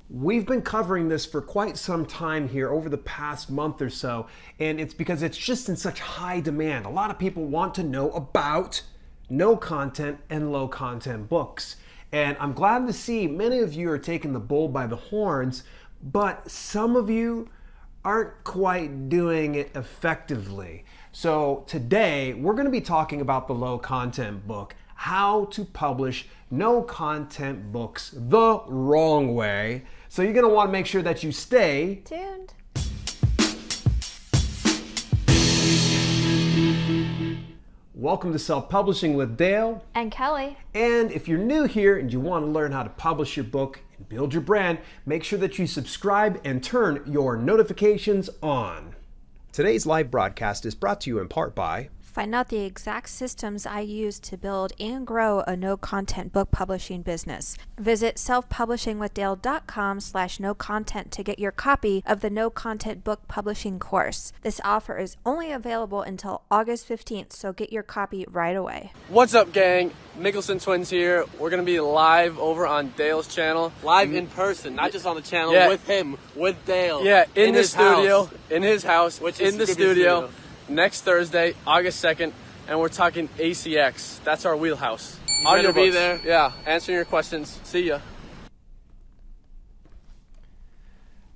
We've been covering this for quite some time here over the past month or so, and it's because it's just in such high demand. A lot of people want to know about no content and low content books. And I'm glad to see many of you are taking the bull by the horns, but some of you aren't quite doing it effectively. So today we're going to be talking about the low content book, how to publish no content books the wrong way. So you're going to want to make sure that you stay tuned. Welcome to Self-Publishing with Dale and Kelly. And if you're new here and you want to learn how to publish your book and build your brand, make sure that you subscribe and turn your notifications on. Today's live broadcast is brought to you in part by... Find out the exact systems I use to build and grow a no-content book publishing business. Visit selfpublishingwithdale.com/no-content to get your copy of the no-content book publishing course. This offer is only available until August 15th, so get your copy right away. What's up, gang? Mickelson Twins here. We're going to be live over on Dale's channel. Live in person, not just on the channel, with him, with Dale. Yeah, in the studio, in his house, which is in the studio. Next Thursday, August 2nd, and we're talking ACX. That's our wheelhouse. You're going to be there. Yeah, answering your questions. See ya.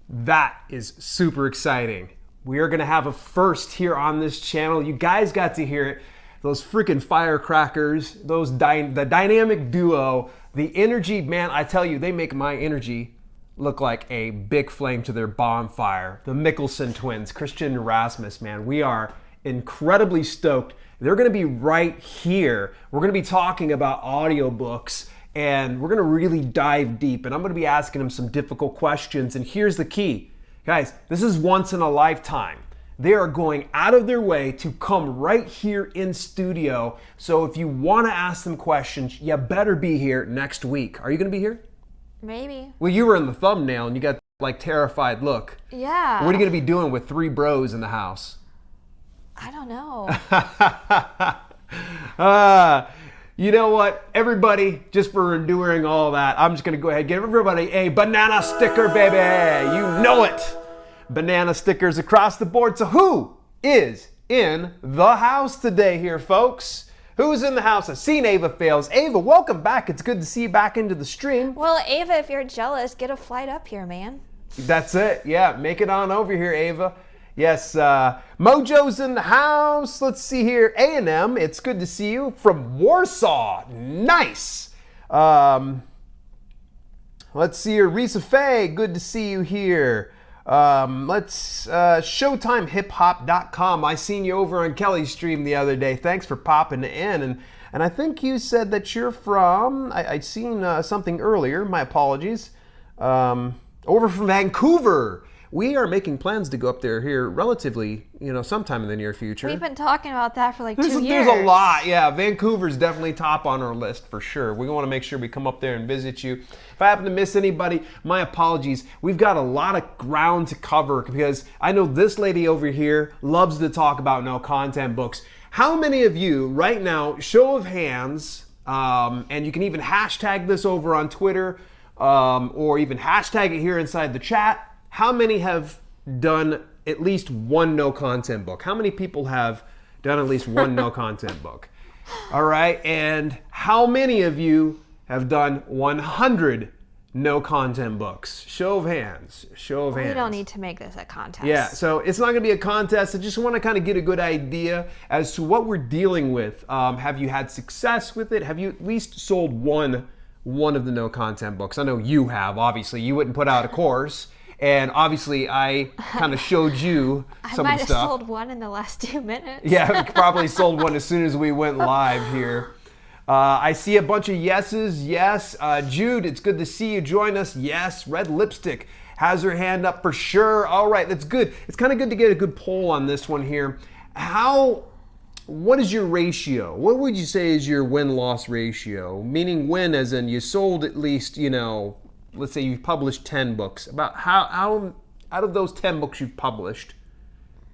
That is super exciting. We are going to have a first here on this channel. You guys got to hear it. Those freaking firecrackers, the dynamic duo, the energy, man, I tell you, they make my energy look like a big flame to their bonfire. The Mickelson twins, Christian and Rasmus, man, we are incredibly stoked. They're going to be right here. We're going to be talking about audiobooks, and we're going to really dive deep, and I'm going to be asking them some difficult questions. And here's the key. Guys, this is once in a lifetime. They are going out of their way to come right here in studio. So if you want to ask them questions, you better be here next week. Are you going to be here? Maybe. Well, you were in the thumbnail and you got like terrified look. Yeah. What are you going to be doing with 3 bros in the house? I don't know. You know what? Everybody, just for enduring all that, I'm just going to go ahead and give everybody a banana sticker, baby. You know it. Banana stickers across the board. So who is in the house today here, folks? Who's in the house? I've seen Ava Fails. Ava, welcome back. It's good to see you back into the stream. Well, Ava, if you're jealous, get a flight up here, man. That's it. Yeah, make it on over here, Ava. Yes, Mojo's in the house. Let's see here. A&M, it's good to see you from Warsaw. Nice. Let's see here. Risa Faye, good to see you here. ShowtimeHipHop.com. I seen you over on Kelly's stream the other day. Thanks for popping in. And I think you said that you're from, I'd seen something earlier, my apologies, over from Vancouver. We are making plans to go up there here relatively, sometime in the near future. We've been talking about that for like 2 years. There's a lot, yeah. Vancouver's definitely top on our list for sure. We want to make sure we come up there and visit you. If I happen to miss anybody, my apologies. We've got a lot of ground to cover because I know this lady over here loves to talk about no content books. How many of you right now, show of hands, and you can even hashtag this over on Twitter, or even hashtag it here inside the chat, how many have done at least one no content book? How many people have done at least one no content book? All right, and how many of you have done 100 no content books? Show of hands, show of hands. We don't need to make this a contest. Yeah, so it's not gonna be a contest. I just wanna kind of get a good idea as to what we're dealing with. Have you had success with it? Have you at least sold one of the no content books? I know you have, obviously. You wouldn't put out a course. And obviously, I kind of showed you some of the stuff. I might have sold one in the last 2 minutes. Yeah, probably sold one as soon as we went live here. I see a bunch of yeses. Yes. Jude, it's good to see you join us. Yes. Red Lipstick has her hand up for sure. All right, that's good. It's kind of good to get a good poll on this one here. What is your ratio? What would you say is your win-loss ratio? Meaning win as in you sold at least, let's say you've published 10 books. About how out of those 10 books you've published,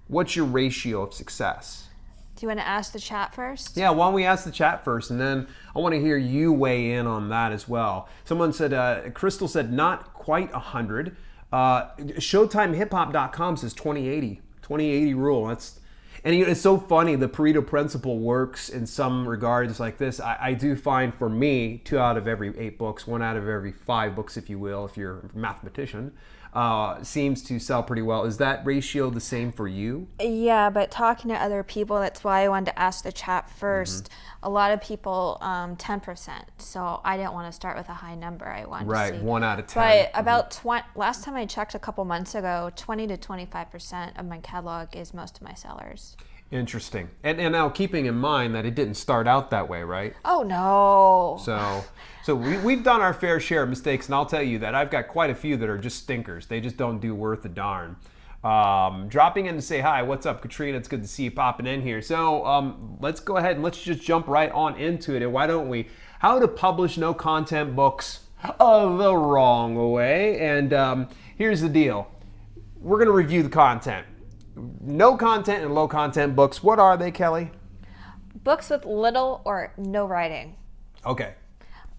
what's your ratio of success? Do you want to ask the chat first? Yeah, why don't we ask the chat first, and then I want to hear you weigh in on that as well. Someone said, Crystal said, not quite 100. ShowtimeHipHop.com says 2080 rule. And it's so funny, the Pareto principle works in some regards like this. I do find, for me, 2 out of every 8 books, 1 out of every 5 books, if you will, if you're a mathematician, seems to sell pretty well. Is that ratio the same for you? Yeah, but talking to other people, that's why I wanted to ask the chat first. A lot of people, 10%. So I didn't want to start with a high number. I wanted to see. 1 out of 10. But about last time I checked a couple months ago, 20 to 25% of my catalog is most of my sellers. Interesting. And now keeping in mind that it didn't start out that way, right? Oh, no. So we've done our fair share of mistakes, and I'll tell you that I've got quite a few that are just stinkers. They just don't do worth a darn. Dropping in to say hi. What's up, Katrina? It's good to see you popping in here. So let's go ahead and let's just jump right on into it. And why don't we? How to publish no content books the wrong way. And here's the deal. We're going to review the content. No content and low content books. What are they, Kelly? Books with little or no writing. Okay.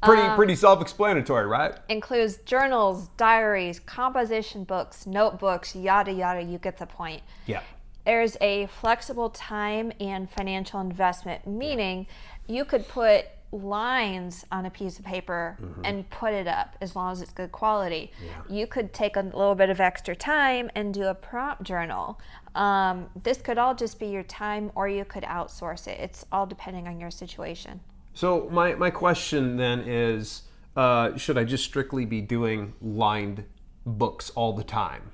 Pretty self-explanatory, right? Includes journals, diaries, composition books, notebooks, yada yada. You get the point. Yeah. There's a flexible time and financial investment, meaning you could put lines on a piece of paper and put it up as long as it's good quality. Yeah. You could take a little bit of extra time and do a prompt journal. This could all just be your time, or you could outsource it. It's all depending on your situation. So my question then is, should I just strictly be doing lined books all the time?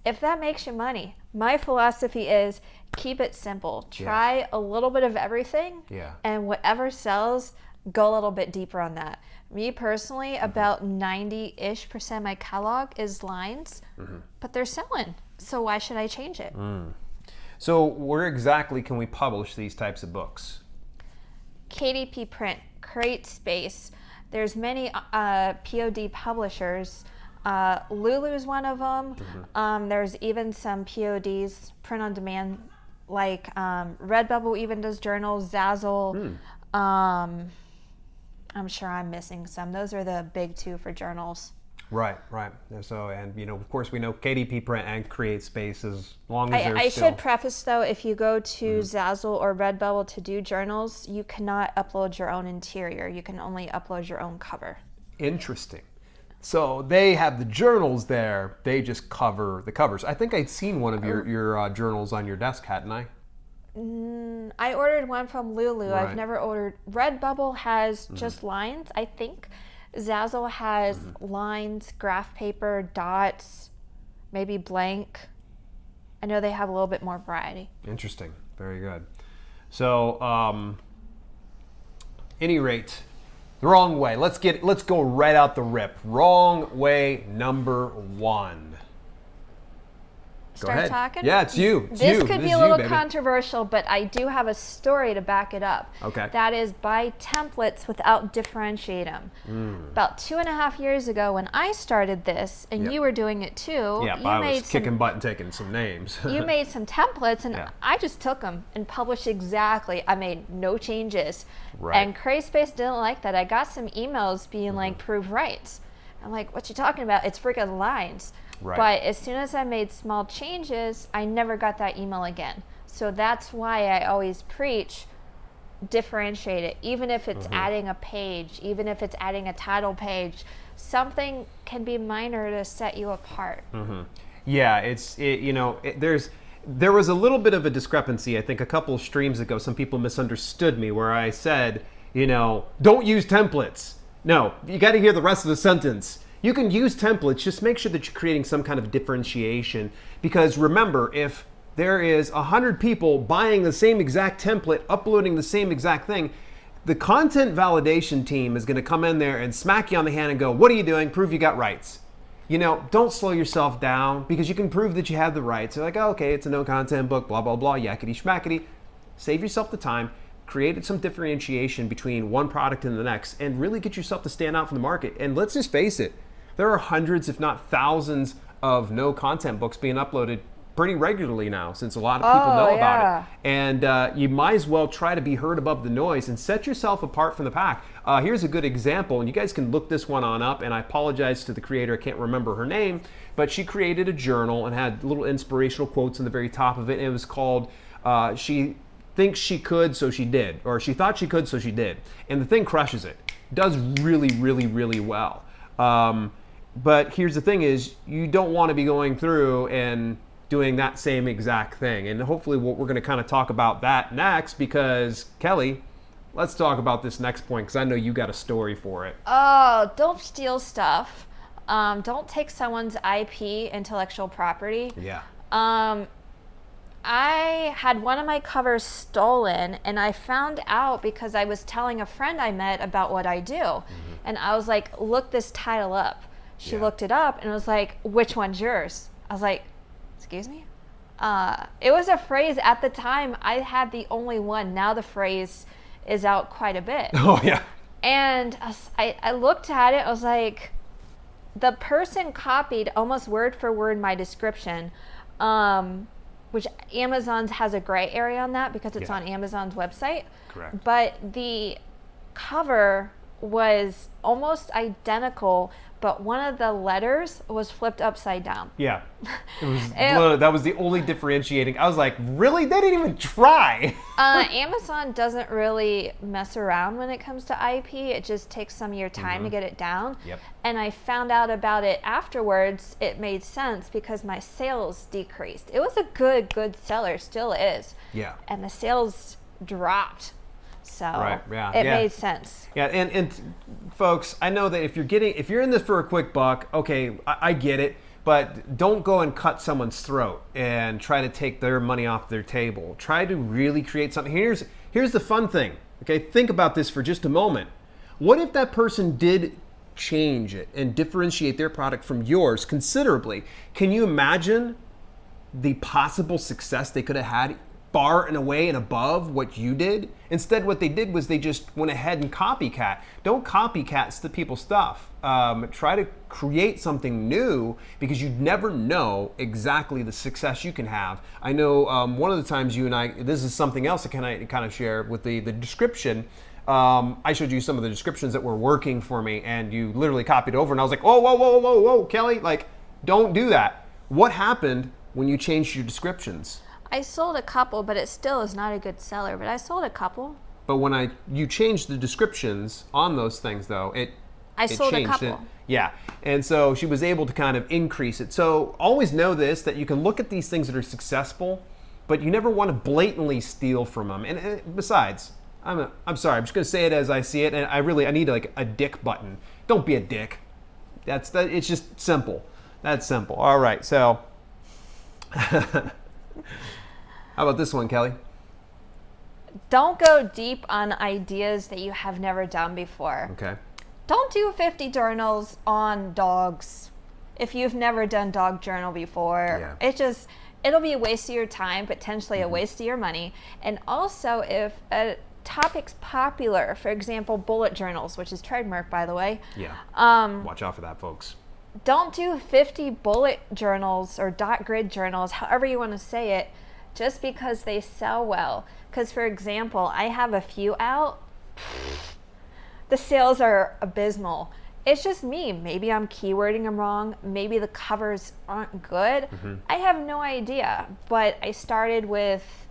If that makes you money. My philosophy is keep it simple. Try a little bit of everything, and whatever sells, go a little bit deeper on that. Me personally, about 90-ish% of my catalog is lines, but they're selling. So why should I change it? So where exactly can we publish these types of books? KDP Print, CreateSpace. There's many POD publishers. Lulu is one of them. There's even some PODs, print on demand, like Redbubble even does journals, Zazzle. I'm sure I'm missing some. Those are the big 2 for journals. Right. So, and of course, we know KDP Print and CreateSpace as long as I should preface though, if you go to Zazzle or Redbubble to do journals, you cannot upload your own interior. You can only upload your own cover. Interesting. So they have the journals there. They just cover the covers. I think I'd seen one of your journals on your desk, hadn't I? I ordered one from Lulu. Right. I've never ordered. Redbubble has just lines, I think. Zazzle has lines, graph paper, dots, maybe blank. I know they have a little bit more variety. Interesting. Very good. So, any rate, the wrong way. Let's go right out the rip. Wrong way number 1. Start talking? Yeah, it's you. This could be a little controversial, but I do have a story to back it up. Okay. That is, buy templates without differentiate them. About 2.5 years ago, when I started this, and you were doing it too. Yeah, I was kicking butt and taking some names. You made some templates, and I just took them and published exactly. I made no changes. Right. And CreateSpace didn't like that. I got some emails being like, prove rights. I'm like, what you talking about? It's freaking lines. Right. But as soon as I made small changes, I never got that email again. So that's why I always preach differentiate it. Even if it's adding a page, even if it's adding a title page, something can be minor to set you apart. Yeah, there was a little bit of a discrepancy. I think a couple of streams ago, some people misunderstood me where I said, don't use templates. No, you got to hear the rest of the sentence. You can use templates, just make sure that you're creating some kind of differentiation. Because remember, if there is 100 people buying the same exact template, uploading the same exact thing, the content validation team is going to come in there and smack you on the hand and go, what are you doing? Prove you got rights. Don't slow yourself down, because you can prove that you have the rights. They're like, oh, okay, it's a no content book, blah, blah, blah, yakety schmackety. Save yourself the time. Create some differentiation between one product and the next, and really get yourself to stand out from the market. And let's just face it, there are hundreds, if not thousands, of no content books being uploaded pretty regularly now, since a lot of people know about it. And you might as well try to be heard above the noise and set yourself apart from the pack. Here's a good example, and you guys can look this one on up, and I apologize to the creator, I can't remember her name, but she created a journal and had little inspirational quotes on the very top of it, and it was called, She Thinks She Could, So She Did, or She Thought She Could, So She Did. And the thing crushes it. Does really, really, really well. But here's the thing is, you don't want to be going through and doing that same exact thing. And hopefully we're going to kind of talk about that next, because Kelly, let's talk about this next point, because I know you got a story for it. Oh, don't steal stuff. Don't take someone's IP, intellectual property. Yeah. I had one of my covers stolen, and I found out because I was telling a friend I met about what I do. And I was like, look this title up. She looked it up and was like, which one's yours? I was like, excuse me? It was a phrase at the time. I had the only one. Now the phrase is out quite a bit. Oh, yeah. And I looked at it. I was like, the person copied almost word for word my description, which Amazon's has a gray area on that because it's on Amazon's website. Correct. But the cover was almost identical, but one of the letters was flipped upside down. Yeah. That was the only differentiating. I was like, really? They didn't even try. Amazon doesn't really mess around when it comes to IP. It just takes some of your time to get it down. Yep. And I found out about it afterwards. It made sense because my sales decreased. It was a good seller, still is. Yeah. And the sales dropped. So it made sense. Yeah, and folks, I know that if you're in this for a quick buck, okay, I get it, but don't go and cut someone's throat and try to take their money off their table. Try to really create something. Here's the fun thing, okay? Think about this for just a moment. What if that person did change it and differentiate their product from yours considerably? Can you imagine the possible success they could have had far and away and above what you did? Instead, what they did was they just went ahead and copycat. Don't copycat the people's stuff. Try to create something new, because you never know exactly the success you can have. I know one of the times you and I, this is something else that I kind of share with the description. I showed you some of the descriptions that were working for me, and you literally copied over, and I was like, whoa, Kelly, like, don't do that. What happened when you changed your descriptions? I sold a couple, but it still is not a good seller. But I sold a couple. But when you changed the descriptions on those things, though, I sold a changed couple. it. Yeah, and so she was able to kind of increase it. So always know this, that you can look at these things that are successful, but you never want to blatantly steal from them. And besides, I'm sorry, I'm just going to say it as I see it, and I need like a dick button. Don't be a dick. It's just simple. That's simple. All right, so how about this one, Kelly? Don't go deep on ideas that you have never done before. Okay. Don't do 50 journals on dogs if you've never done dog journal before. Yeah. It'll be a waste of your time, potentially a waste of your money. And also, if a topic's popular, for example, bullet journals, which is trademark, by the way. Yeah. Watch out for that, folks. Don't do 50 bullet journals or dot grid journals, however you want to say it, just because they sell well. Because, for example, I have a few out. The sales are abysmal. It's just me. Maybe I'm keywording them wrong. Maybe the covers aren't good. I have no idea. But I started with,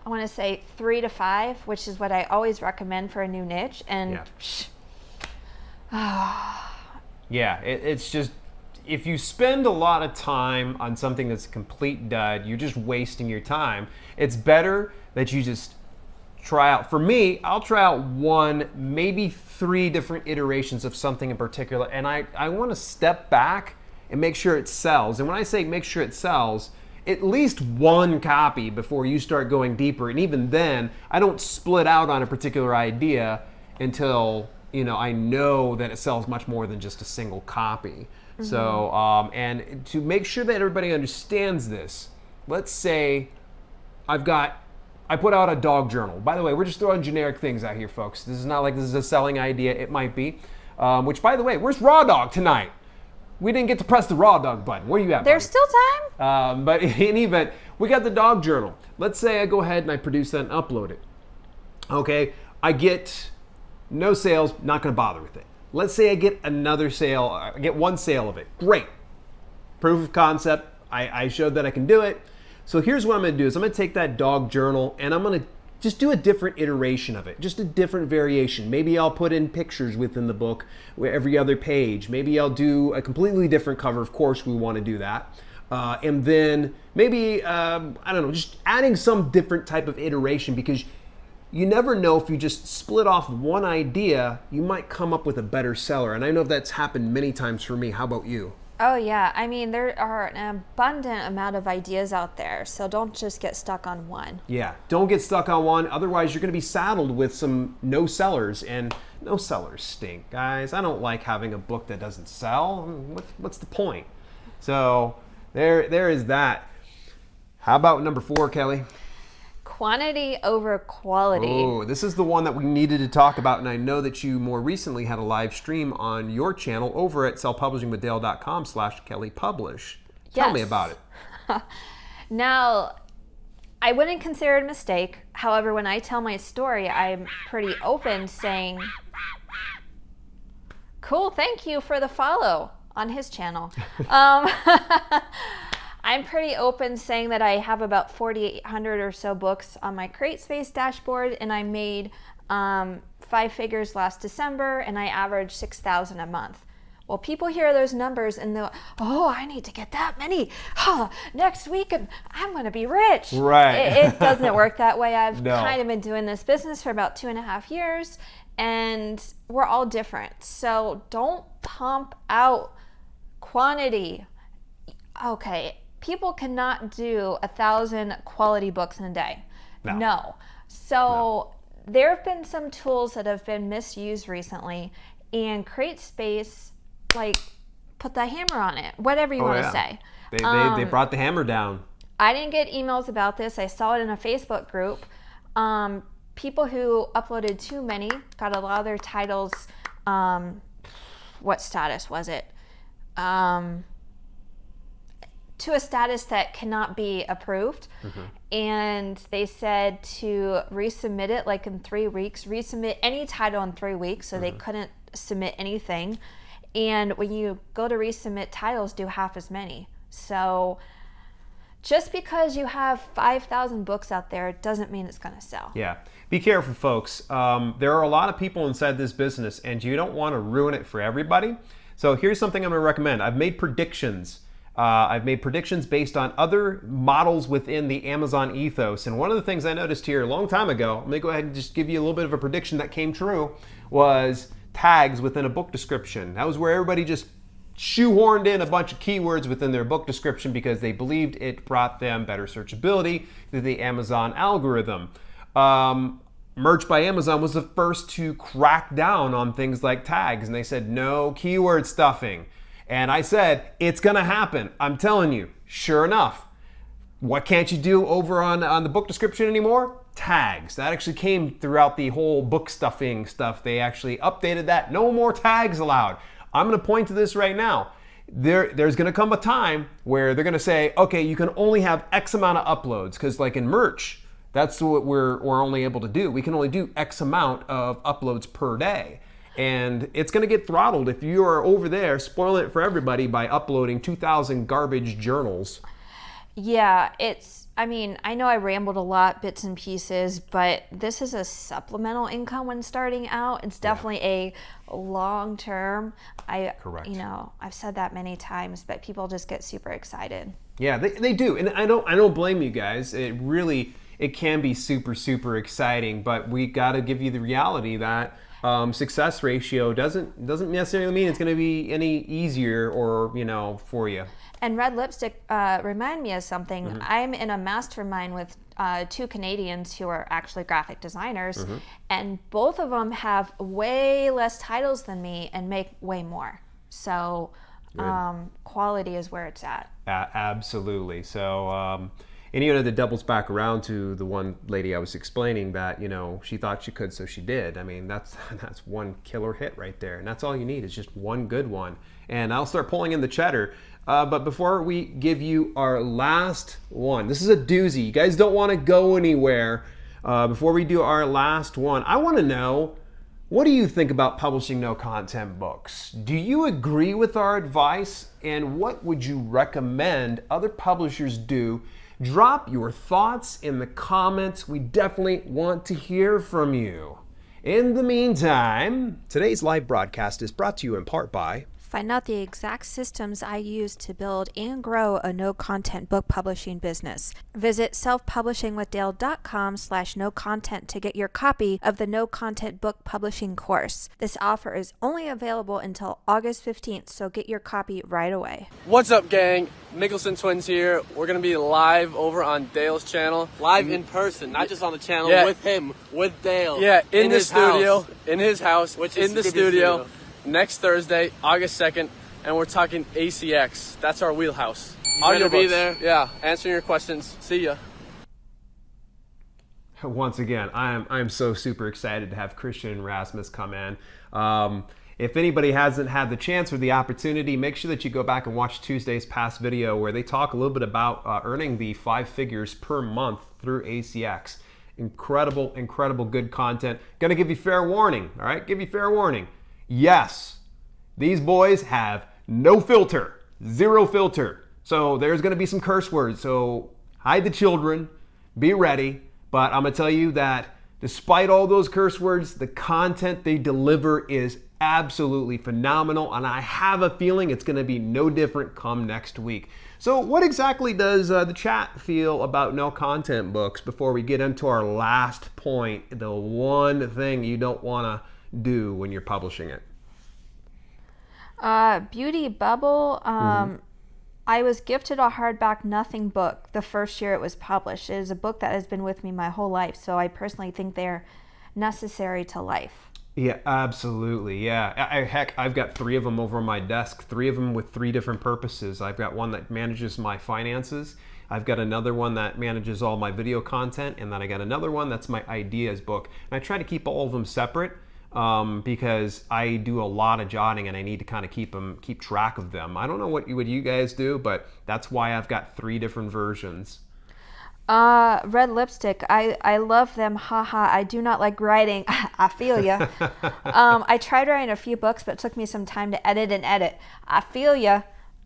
I want to say 3 to 5, which is what I always recommend for a new niche. And yeah, it's just, if you spend a lot of time on something that's a complete dud, you're just wasting your time. It's better that you just try out. For me, I'll try out 1, maybe 3 different iterations of something in particular, and I want to step back and make sure it sells. And when I say make sure it sells, at least 1 copy before you start going deeper. And even then, I don't split out on a particular idea until I know that it sells much more than just a single copy. So, and to make sure that everybody understands this, let's say I put out a dog journal. By the way, we're just throwing generic things out here, folks. This is not like this is a selling idea. It might be. Which, by the way, where's Raw Dog tonight? we didn't get to press the raw dog button. Where you at, There's buddy? still time. But in any event, we got the dog journal. Let's say I go ahead and I produce that and upload it. Okay, I get no sales, not gonna bother with it. Let's say I get another sale, I get one sale of it. Great. Proof of concept, I showed that I can do it. So here's what I'm gonna do is I'm gonna take that dog journal and I'm gonna just do a different iteration of it, just a different variation. Maybe I'll put in pictures within the book every other page. Maybe I'll do a completely different cover. Of course, we wanna do that. And then maybe, I don't know, just adding some different type of iteration, because you never know, if you just split off one idea, you might come up with a better seller. And I know that's happened many times for me. How about you? Oh yeah, I mean, there are an abundant amount of ideas out there, so don't just get stuck on one. Yeah, don't get stuck on one. Otherwise, you're going to be saddled with some no sellers, and no sellers stink, guys. I don't like having a book that doesn't sell. What's the point? So there is that. How about number 4, Kelly? Quantity over quality. Oh, this is the one that we needed to talk about, and I know that you more recently had a live stream on your channel over at sellpublishingwithdale.com/KellyPublish. Tell me about it. Now, I wouldn't consider it a mistake. However, when I tell my story, I'm pretty open, saying, cool, thank you for the follow on his channel. I'm pretty open saying that I have about 4,800 or so books on my CreateSpace dashboard, and I made 5 figures last December, and I averaged 6,000 a month. Well, people hear those numbers and they'll, oh, I need to get that many next week, and I'm going to be rich. Right. It doesn't work that way. I've No. kind of been doing this business for about 2.5 years, and we're all different. So don't pump out quantity. Okay. People cannot do 1,000 quality books in a day. No. So there have been some tools that have been misused recently, and CreateSpace, like, put the hammer on it, whatever you want to say. They brought the hammer down. I didn't get emails about this. I saw it in a Facebook group. People who uploaded too many got a lot of their titles, what status was it? To a status that cannot be approved. And they said to resubmit it like in 3 weeks, resubmit any title in 3 weeks, so they couldn't submit anything. And when you go to resubmit titles, do half as many. So just because you have 5,000 books out there doesn't mean it's going to sell. Yeah. Be careful, folks. There are a lot of people inside this business, and you don't want to ruin it for everybody. So here's something I'm going to recommend. I've made predictions. Based on other models within the Amazon ethos. And one of the things I noticed here a long time ago, let me go ahead and just give you a little bit of a prediction that came true, was tags within a book description. That was where everybody just shoehorned in a bunch of keywords within their book description because they believed it brought them better searchability through the Amazon algorithm. Merch by Amazon was the first to crack down on things like tags, and they said no keyword stuffing. And I said, it's gonna happen. I'm telling you, sure enough. What can't you do over on the book description anymore? Tags. That actually came throughout the whole book stuffing stuff. They actually updated that. No more tags allowed. I'm gonna point to this right now. There's gonna come a time where they're gonna say, okay, you can only have X amount of uploads, because like in merch, that's what we're only able to do. We can only do X amount of uploads per day. And it's going to get throttled if you are over there spoiling it for everybody by uploading 2,000 garbage journals. Yeah, I mean, I know I rambled a lot, bits and pieces, but this is a supplemental income when starting out. It's definitely a long term. Correct. You know, I've said that many times, but people just get super excited. Yeah, they do. And I don't blame you guys. It can be super, super exciting, but we got to give you the reality that success ratio doesn't necessarily mean it's going to be any easier or, for you. And red lipstick remind me of something. I'm in a mastermind with 2 Canadians who are actually graphic designers, and both of them have way less titles than me and make way more. So quality is where it's at. Absolutely. So And that doubles back around to the one lady I was explaining that, she thought she could, so she did. I mean, that's one killer hit right there. And that's all you need is just one good one. And I'll start pulling in the cheddar. But before we give you our last one, this is a doozy. You guys don't want to go anywhere. Before we do our last one, I want to know, what do you think about publishing no content books? Do you agree with our advice? And what would you recommend other publishers do? Drop your thoughts in the comments. We definitely want to hear from you. In the meantime, today's live broadcast is brought to you in part by... Find out the exact systems I use to build and grow a no-content book publishing business. Visit selfpublishingwithdale.com/no-content to get your copy of the no-content book publishing course. This offer is only available until August 15th, so get your copy right away. What's up, gang? Mickelson Twins here. We're going to be live over on Dale's channel. Live in person, not just on the channel, with him, with Dale. Yeah, in the his studio. house. In his house, Which is in the Scooby's studio. Next Thursday, August 2nd, and we're talking ACX. That's our wheelhouse. You're gonna be there. Yeah, answering your questions. See ya. Once again, I'm so super excited to have Christian and Rasmus come in. If anybody hasn't had the chance or the opportunity, make sure that you go back and watch Tuesday's past video where they talk a little bit about earning the 5 figures per month through ACX. Incredible good content. Gonna give you fair warning, all right? Give you fair warning. Yes, these boys have no filter, 0 filter. So there's gonna be some curse words. So hide the children, be ready. But I'm gonna tell you that despite all those curse words, the content they deliver is absolutely phenomenal. And I have a feeling it's gonna be no different come next week. So what exactly does the chat feel about no content books before we get into our last point, the one thing you don't wanna do when you're publishing it? Beauty Bubble, I was gifted a hardback Nothing book the first year it was published. It is a book that has been with me my whole life, so I personally think they're necessary to life. Yeah, absolutely. Yeah. Heck, I've got 3 of them over on my desk, 3 of them with 3 different purposes. I've got one that manages my finances. I've got another one that manages all my video content. And then I got another one that's my ideas book. And I try to keep all of them separate because I do a lot of jotting and I need to kind of keep track of them. I don't know what you guys do, but that's why I've got 3 different versions. Red lipstick. I love them. Haha. I do not like writing. I feel ya. I tried writing a few books, but it took me some time to edit. I feel ya.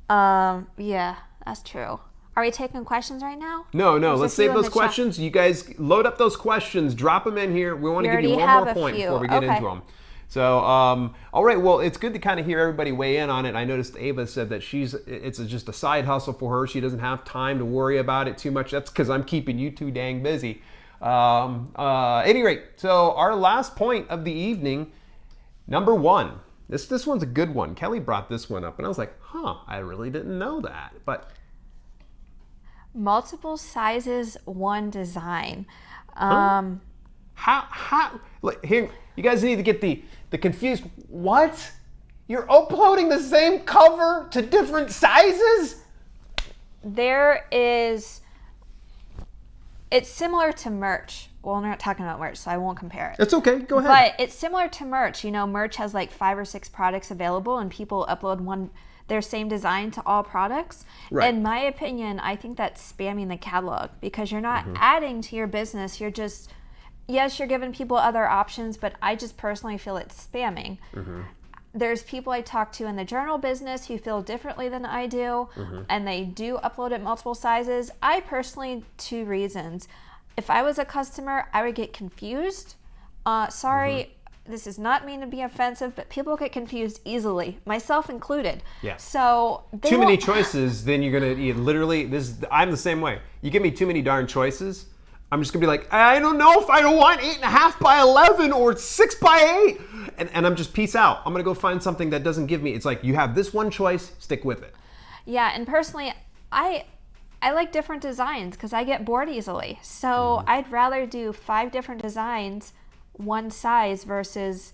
Yeah, that's true. Are we taking questions right now? No. Let's save those questions. You guys load up those questions. Drop them in here. We want to give you one more point before we get into them. So, all right. Well, it's good to kind of hear everybody weigh in on it. I noticed Ava said that it's just a side hustle for her. She doesn't have time to worry about it too much. That's because I'm keeping you too dang busy. Any rate, so our last point of the evening, number 1. This one's a good one. Kelly brought this one up, and I was like, I really didn't know that. But multiple sizes, one design. How? Like, here, you guys need to get the confused. What? You're uploading the same cover to different sizes? It's similar to merch. Well, we're not talking about merch, so I won't compare it. It's okay. Go ahead. But it's similar to merch. Merch has like 5 or 6 products available, and people upload their same design to all products. Right. In my opinion, I think that's spamming the catalog because you're not adding to your business. You're just, yes, you're giving people other options, but I just personally feel it's spamming. There's people I talk to in the journal business who feel differently than I do, and they do upload it multiple sizes. I personally, 2 reasons. If I was a customer, I would get confused. Sorry, this is not mean to be offensive, but people get confused easily, myself included. Yeah. So too many choices, then you're gonna literally. I'm the same way. You give me too many darn choices, I'm just gonna be like, I don't know if I want 8.5 by 11 or 6 by 8, and I'm just peace out. I'm gonna go find something that doesn't give me. It's like you have this one choice, stick with it. Yeah, and personally, I like different designs because I get bored easily. So I'd rather do 5 different designs, one size versus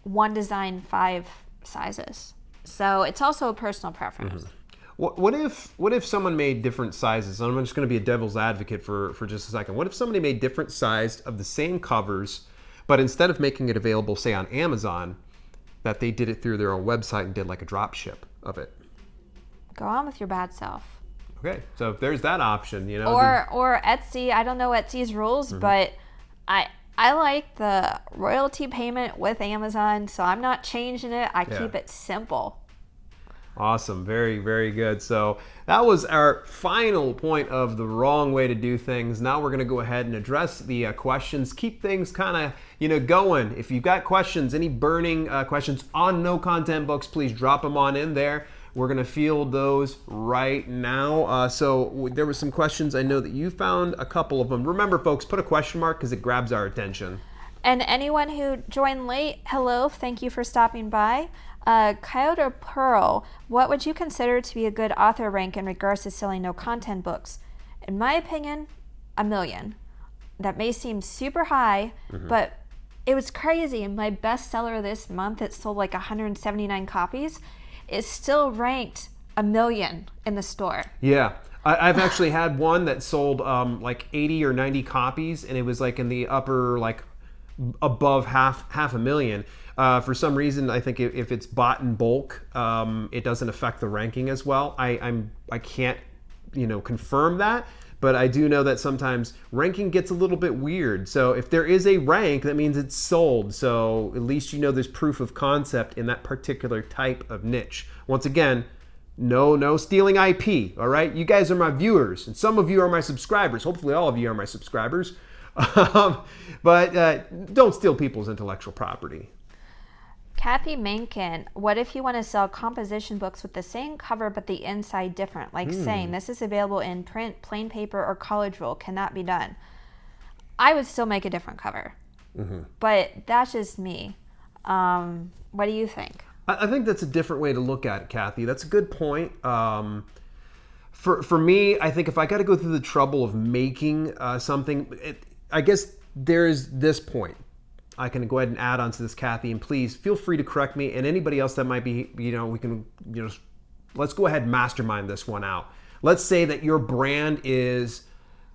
one design, 5 sizes. So it's also a personal preference. What if someone made different sizes? I'm just going to be a devil's advocate for just a second. What if somebody made different sized of the same covers, but instead of making it available, say on Amazon, that they did it through their own website and did like a drop ship of it? Go on with your bad self. Okay, so if there's that option, you know. Or Etsy. I don't know Etsy's rules, but I like the royalty payment with Amazon, so I'm not changing it. I keep it simple. Awesome. Very, very good. So that was our final point of the wrong way to do things. Now we're going to go ahead and address the questions. Keep things kind of, going. If you've got questions, any burning questions on no content books, please drop them on in there. We're going to field those right now. So there were some questions. I know that you found a couple of them. Remember, folks, put a question mark because it grabs our attention. And anyone who joined late, hello, thank you for stopping by. Coyote Pearl, what would you consider to be a good author rank in regards to selling no content books? In my opinion, 1 million. That may seem super high, but it was crazy. My bestseller this month, it sold like 179 copies, is still ranked 1 million in the store. Yeah. I've actually had one that sold like 80 or 90 copies, and it was like in the upper, like above half a million. For some reason, I think if it's bought in bulk, it doesn't affect the ranking as well. I can't, confirm that, but I do know that sometimes ranking gets a little bit weird. So if there is a rank, that means it's sold. So at least there's proof of concept in that particular type of niche. Once again, no stealing IP. All right, you guys are my viewers, and some of you are my subscribers. Hopefully, all of you are my subscribers. But don't steal people's intellectual property. Kathy Menken, what if you want to sell composition books with the same cover but the inside different? Like saying this is available in print, plain paper, or college roll. Can that be done? I would still make a different cover. But that's just me. What do you think? I think that's a different way to look at it, Kathy. That's a good point. For me, I think if I got to go through the trouble of making something, I guess there's this point. I can go ahead and add on to this, Kathy, and please feel free to correct me, and anybody else that might be, we can, let's go ahead and mastermind this one out. Let's say that your brand is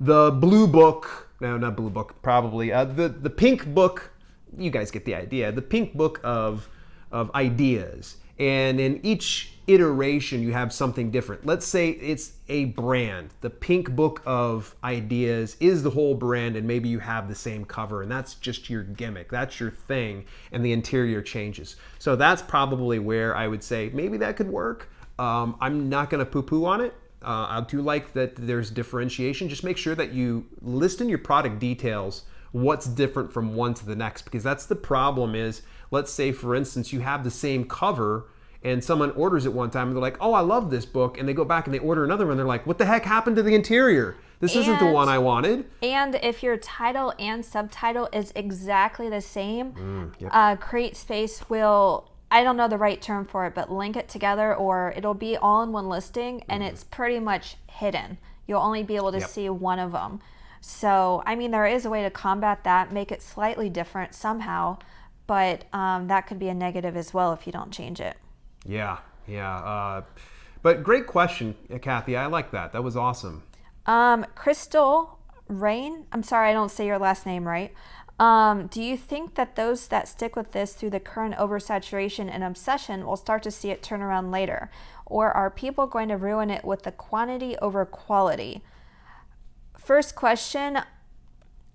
the blue book, no, not blue book, probably, the pink book, you guys get the idea, the pink book of ideas. And in each iteration, you have something different. Let's say it's a brand. The pink book of ideas is the whole brand, and maybe you have the same cover, and that's just your gimmick. That's your thing, and the interior changes. So that's probably where I would say maybe that could work. I'm not going to poo-poo on it. I do like that there's differentiation. Just make sure that you list in your product details what's different from one to the next, because that's the problem is, let's say, for instance, you have the same cover and someone orders it one time and they're like, oh, I love this book. And they go back and they order another one. They're like, what the heck happened to the interior? This isn't the one I wanted. And if your title and subtitle is exactly the same, CreateSpace will, I don't know the right term for it, but link it together, or it'll be all in one listing and it's pretty much hidden. You'll only be able to see one of them. So, I mean, there is a way to combat that, make it slightly different somehow, but that could be a negative as well if you don't change it. Yeah. But great question, Kathy. I like that. That was awesome. Crystal Rain, I'm sorry I don't say your last name right. Do you think that those that stick with this through the current oversaturation and obsession will start to see it turn around later? Or are people going to ruin it with the quantity over quality? First question,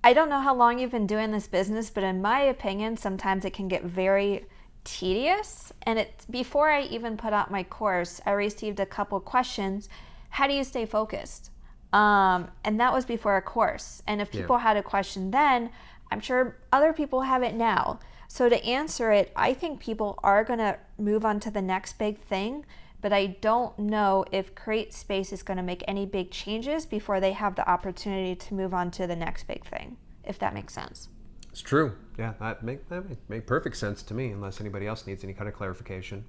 I don't know how long you've been doing this business, but in my opinion, sometimes it can get very tedious. And before I even put out my course, I received a couple questions. How do you stay focused? And that was before a course. And if people had a question then, I'm sure other people have it now. So to answer it, I think people are going to move on to the next big thing, but I don't know if CreateSpace is going to make any big changes before they have the opportunity to move on to the next big thing, if that makes sense. It's true. Yeah, that make perfect sense to me, unless anybody else needs any kind of clarification.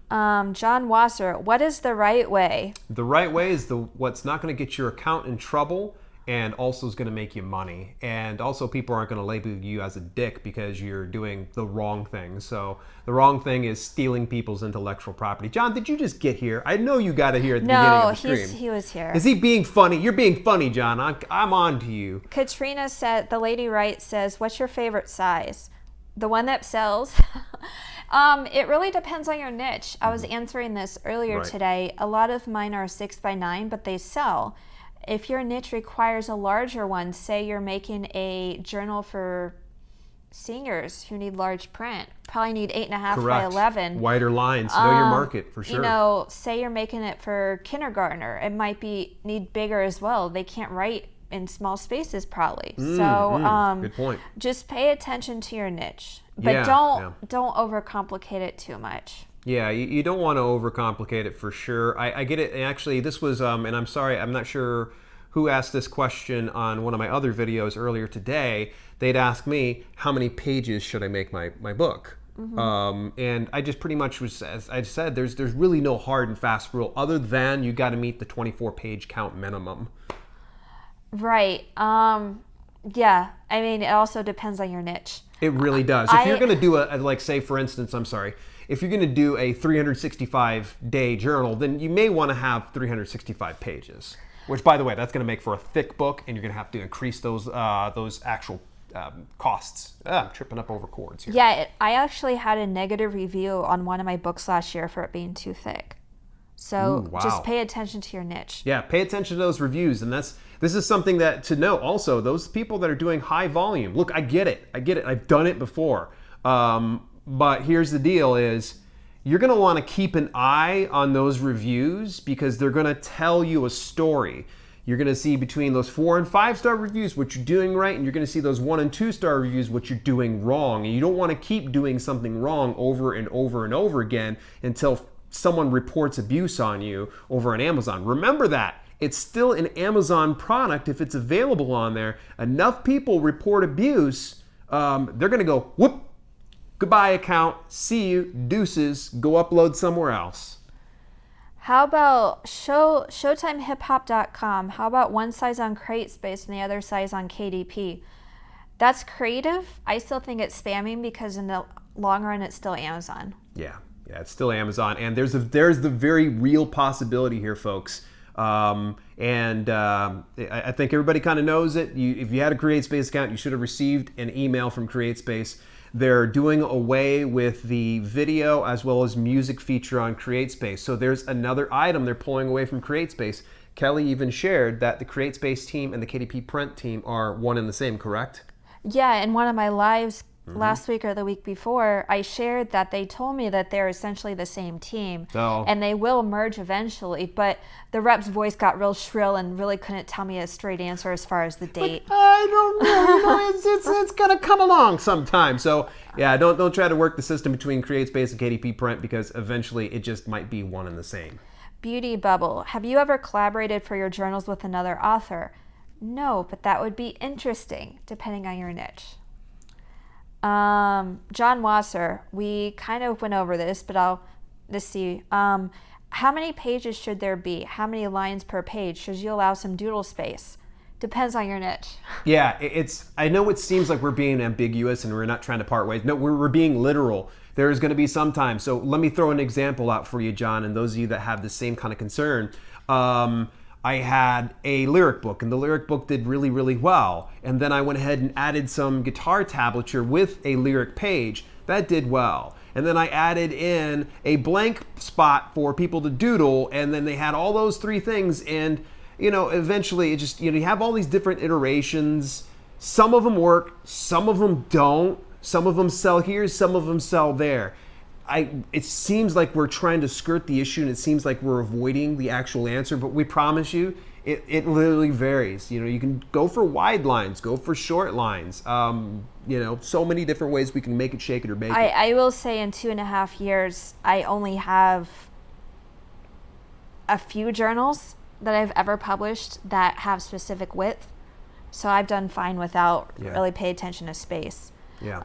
John Wasser, what is the right way? The right way is what's not going to get your account in trouble and also is going to make you money. And also people aren't going to label you as a dick because you're doing the wrong thing. So the wrong thing is stealing people's intellectual property. John, did you just get here? I know you got to hear at the beginning of the stream. No, he was here. Is he being funny? You're being funny, John. I'm on to you. Katrina said, the lady writes, says, what's your favorite size? The one that sells? It really depends on your niche. I was answering this earlier today. A lot of mine are 6x9, but they sell. If your niche requires a larger one, say you're making a journal for seniors who need large print, probably need 8.5 by 11. Wider lines, know your market for sure. You know, say you're making it for kindergartner, it might need bigger as well. They can't write in small spaces probably. Good point. Just pay attention to your niche, but don't overcomplicate it too much. Yeah, you don't want to overcomplicate it for sure. I get it. And actually, this was, and I'm sorry, I'm not sure who asked this question on one of my other videos earlier today. They'd ask me, how many pages should I make my book? And I just pretty much was, as I said, there's really no hard and fast rule other than you got to meet the 24-page count minimum. Right. Yeah. I mean, it also depends on your niche. It really does. If you're going to do like say for instance, I'm sorry, if you're going to do a 365-day journal, then you may want to have 365 pages. Which, by the way, that's going to make for a thick book, and you're going to have to increase those actual costs. I'm tripping up over cords here. Yeah, I actually had a negative review on one of my books last year for it being too thick. So just pay attention to your niche. Yeah, pay attention to those reviews, and this is something that to know. Also, those people that are doing high volume. Look, I get it. I've done it before. But here's the deal: is you're going to want to keep an eye on those reviews because they're going to tell you a story. You're going to see between those 4 and 5 star reviews what you're doing right, and you're going to see those 1 and 2 star reviews what you're doing wrong. And you don't want to keep doing something wrong over and over and over again until someone reports abuse on you over on Amazon. Remember that. It's still an Amazon product if it's available on there. Enough people report abuse, they're going to go, whoop, goodbye account, see you, deuces, go upload somewhere else. How about ShowtimeHipHop.com? How about one size on CreateSpace and the other size on KDP? That's creative. I still think it's spamming because in the long run, it's still Amazon. Yeah, it's still Amazon. And there's the very real possibility here, folks. I think everybody kind of knows it. If you had a CreateSpace account, you should have received an email from CreateSpace. They're doing away with the video as well as music feature on CreateSpace. So there's another item they're pulling away from CreateSpace. Kelly even shared that the CreateSpace team and the KDP Print team are one and the same, correct? Yeah, in one of my lives last week or the week before, I shared that they told me that they're essentially the same team and they will merge eventually, but the rep's voice got real shrill and really couldn't tell me a straight answer as far as the date. But I don't know. It's gonna come along sometime. So yeah, don't try to work the system between CreateSpace and KDP Print because eventually it just might be one and the same. Beauty Bubble. Have you ever collaborated for your journals with another author? No, but that would be interesting depending on your niche. John Wasser, we kind of went over this, but let's see. How many pages should there be? How many lines per page? Should you allow some doodle space? Depends on your niche. Yeah, I know it seems like we're being ambiguous and we're not trying to part ways. No, we're being literal. There is going to be some time. So let me throw an example out for you, John, and those of you that have the same kind of concern. I had a lyric book, and the lyric book did really, really well. And then I went ahead and added some guitar tablature with a lyric page. That did well. And then I added in a blank spot for people to doodle, and then they had all those 3 things. And, eventually it just, you have all these different iterations. Some of them work, some of them don't. Some of them sell here, some of them sell there. It seems like we're trying to skirt the issue and it seems like we're avoiding the actual answer, but we promise you it literally varies. You can go for wide lines, go for short lines. So many different ways we can make it, shake it, or bake it. I will say in 2.5 years, I only have a few journals that I've ever published that have specific width. So I've done fine without really pay attention to space. Yeah.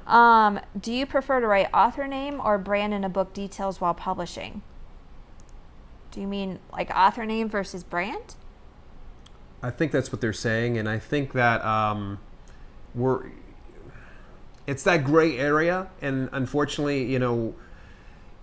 Do you prefer to write author name or brand in a book details while publishing? Do you mean like author name versus brand? I think that's what they're saying, and I think that it's that gray area, and unfortunately,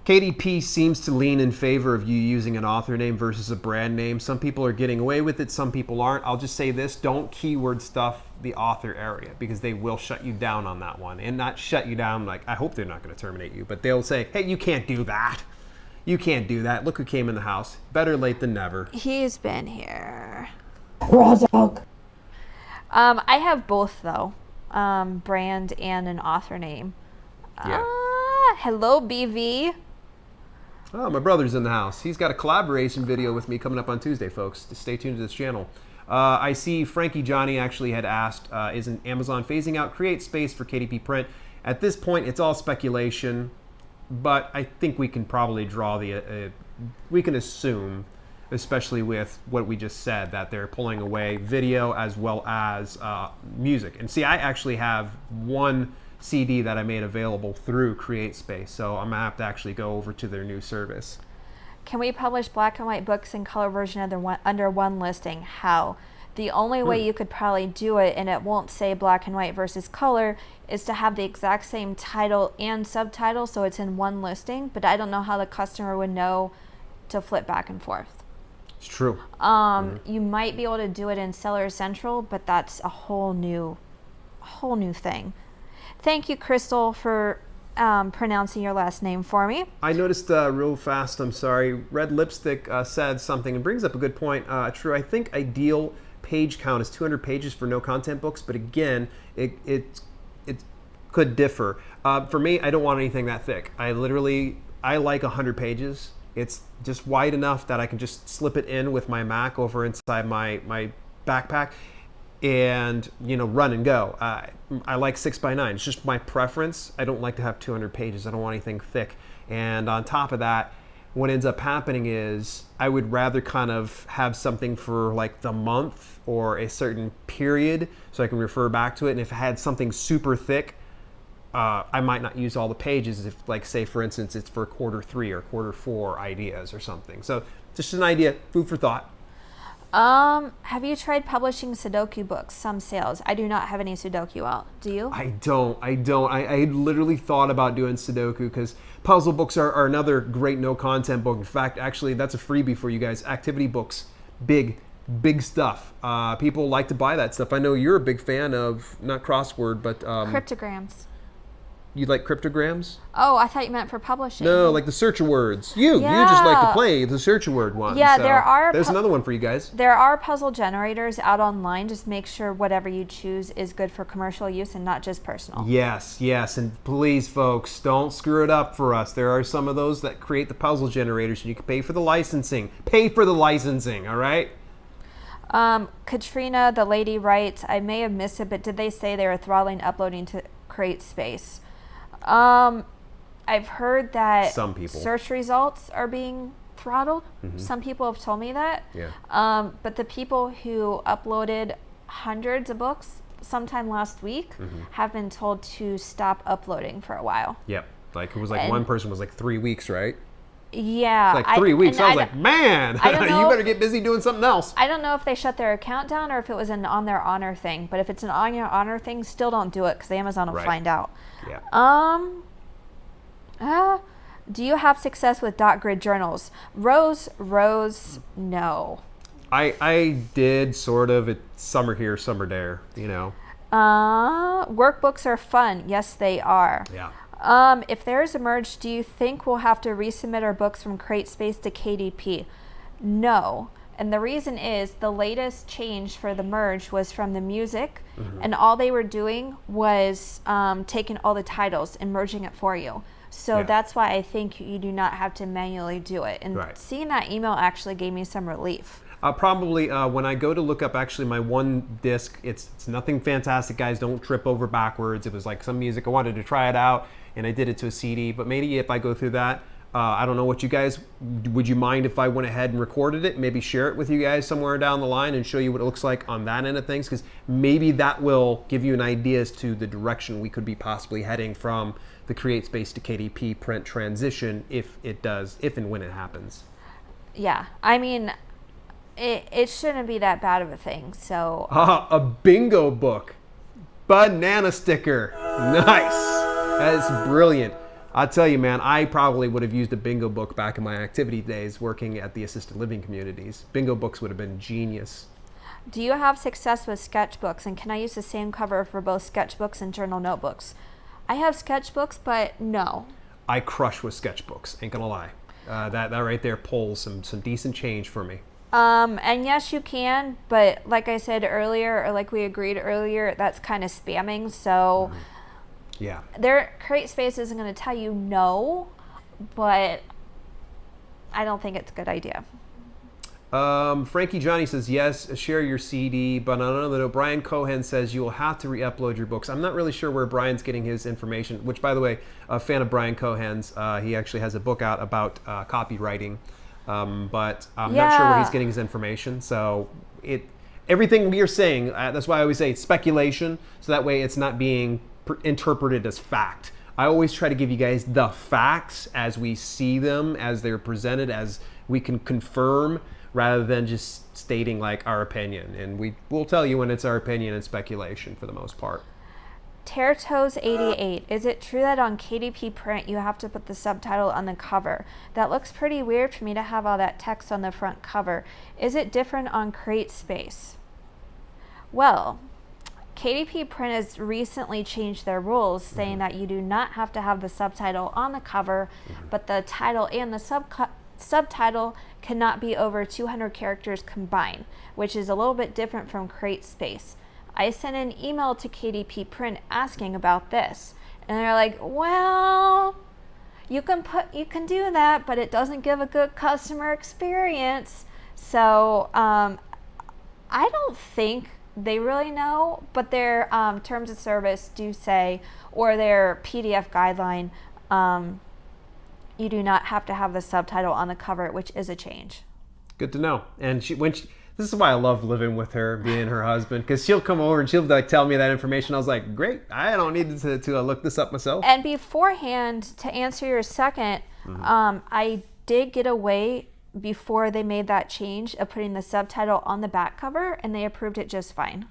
KDP seems to lean in favor of you using an author name versus a brand name. Some people are getting away with it, some people aren't. I'll just say this, don't keyword stuff the author area, because they will shut you down on that one. And not shut you down, like, I hope they're not going to terminate you, but they'll say, hey, you can't do that. You can't do that. Look who came in the house. Better late than never. He's been here. Raw dog. I have both, though. Brand and an author name. Yeah. Hello, BV. Oh, my brother's in the house. He's got a collaboration video with me coming up on Tuesday, folks. Stay tuned to this channel. I see Frankie Johnny actually had asked, isn't Amazon phasing out CreateSpace for KDP Print? At this point, it's all speculation, but I think we can probably draw we can assume, especially with what we just said, that they're pulling away video as well as music. And see, I actually have one CD that I made available through CreateSpace, so I'm gonna have to actually go over to their new service. Can we publish black and white books in color version under one listing? How? The only way you could probably do it, and it won't say black and white versus color, is to have the exact same title and subtitle so it's in one listing, but I don't know how the customer would know to flip back and forth. It's true. You might be able to do it in Seller Central, but that's a whole new thing. Thank you, Crystal, for pronouncing your last name for me. I noticed real fast, I'm sorry, Red Lipstick said something and brings up a good point. True, I think ideal page count is 200 pages for no content books, but again, it could differ. For me, I don't want anything that thick. I like 100 pages. It's just wide enough that I can just slip it in with my Mac over inside my backpack and run and go. I like 6x9. It's just my preference. I don't like to have 200 pages. I don't want anything thick. And on top of that, what ends up happening is I would rather kind of have something for like the month or a certain period so I can refer back to it. And if I had something super thick, I might not use all the pages if, like, say for instance, it's for quarter 3 or quarter 4 ideas or something. So just an idea, food for thought. Have you tried publishing Sudoku books? Some sales. I do not have any Sudoku out. Do you? I don't. I literally thought about doing Sudoku because puzzle books are another great no content book. In fact, actually, that's a freebie for you guys. Activity books, big stuff. People like to buy that stuff. I know you're a big fan of, not crossword, but Cryptograms. You like cryptograms? Oh, I thought you meant for publishing. No, like the search of words. You just like to play the search of word one. Yeah, so there's another one for you guys. There are puzzle generators out online. Just make sure whatever you choose is good for commercial use and not just personal. Yes, and please, folks, don't screw it up for us. There are some of those that create the puzzle generators, and you can pay for the licensing. All right? Katrina, the lady, writes, I may have missed it, but did they say they were throttling uploading to CreateSpace? I've heard that some people. Search results are being throttled. Mm-hmm. Some people have told me that. Yeah. But the people who uploaded hundreds of books sometime last week have been told to stop uploading for a while. Yep. Like it was like one person was like 3 weeks, right? Yeah. Like 3 weeks. I was like, man, you better get busy doing something else. I don't know if they shut their account down or if it was an on their honor thing. But if it's an on your honor thing, still don't do it because Amazon will find out. Yeah. Do you have success with dot grid journals? Rose, no. I did sort of. It's summer here, summer there, Workbooks are fun. Yes, they are. Yeah. If there's a merge, do you think we'll have to resubmit our books from CreateSpace to KDP? No. And the reason is the latest change for the merge was from the music, and all they were doing was taking all the titles and merging it for you. So that's why I think you do not have to manually do it. And seeing that email actually gave me some relief. Probably when I go to look up actually my one disc, it's nothing fantastic, guys. Don't trip over backwards. It was like some music. I wanted to try it out, and I did it to a CD. But maybe if I go through that, I don't know what you guys, would you mind if I went ahead and recorded it, maybe share it with you guys somewhere down the line and show you what it looks like on that end of things? Because maybe that will give you an idea as to the direction we could be possibly heading from the CreateSpace to KDP Print transition if and when it happens. Yeah, I mean, it shouldn't be that bad of a thing. So a bingo book. Banana sticker. Nice. That is brilliant. I'll tell you, man, I probably would have used a bingo book back in my activity days working at the assisted living communities. Bingo books would have been genius. do you have success with sketchbooks, and can I use the same cover for both sketchbooks and journal notebooks? I have sketchbooks, but no. I crush with sketchbooks, ain't gonna lie. That right there pulls some decent change for me. And yes, you can, but like I said earlier, or like we agreed earlier, that's kind of spamming. So Yeah. CreateSpace isn't going to tell you no, but I don't think it's a good idea. Frankie Johnny says, yes, share your CD, but on another note, Brian Cohen says you will have to re-upload your books. I'm not really sure where Brian's getting his information, which, by the way, a fan of Brian Cohen's. He actually has a book out about copywriting, but I'm not sure where he's getting his information. So everything we are saying, that's why I always say it's speculation, so that way it's not being interpreted as fact. I always try to give you guys the facts as we see them, as they're presented, as we can confirm, rather than just stating like our opinion. And we'll tell you when it's our opinion and speculation for the most part. Tertos88, is it true that on KDP Print you have to put the subtitle on the cover? That looks pretty weird for me to have all that text on the front cover. Is it different on CreateSpace? Well, KDP Print has recently changed their rules, saying that you do not have to have the subtitle on the cover, but the title and the subtitle cannot be over 200 characters combined, which is a little bit different from CreateSpace. I sent an email to KDP Print asking about this, and they're like, well, you can do that, but it doesn't give a good customer experience. So I don't think they really know, but their terms of service do say, or their PDF guideline, you do not have to have the subtitle on the cover, which is a change. Good to know. And this is why I love living with her, being her husband, because she'll come over and she'll like tell me that information. I was like, great, I don't need to look this up myself. And beforehand, to answer your second, I did get away before they made that change of putting the subtitle on the back cover, and they approved it just fine.